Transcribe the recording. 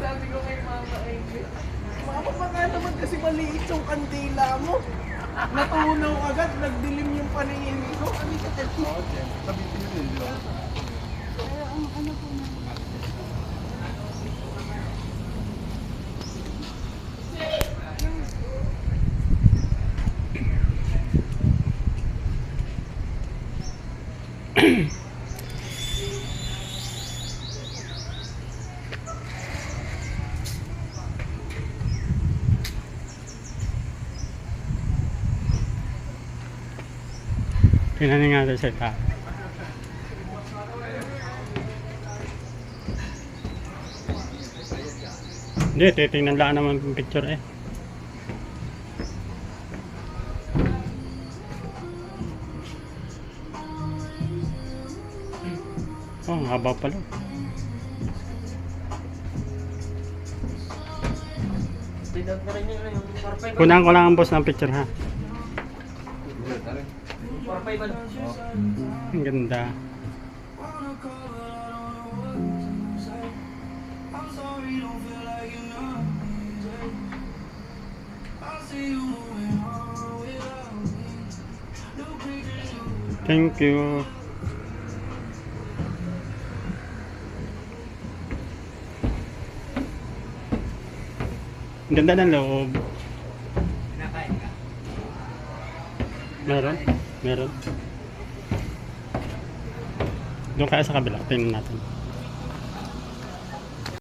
Sabi ko kay Mama Angel, Mama, baka naman kasi maliit yung kandila mo. Natunaw agad, nagdilim yung paningin ko. Ano ka tayo? Okay, sabihin nyo din, di ba? Pero ang ano po na. Tingnan nga natin sa itaas. Hindi, titingnan lang naman yung picture eh. Oh, ang haba pala. Kunan ko lang ang boss ng picture ha. Ang ganda. Thank you. Ang ganda ng loob. Meron? Meron. Doon kaya sa kabila. Tingnan natin.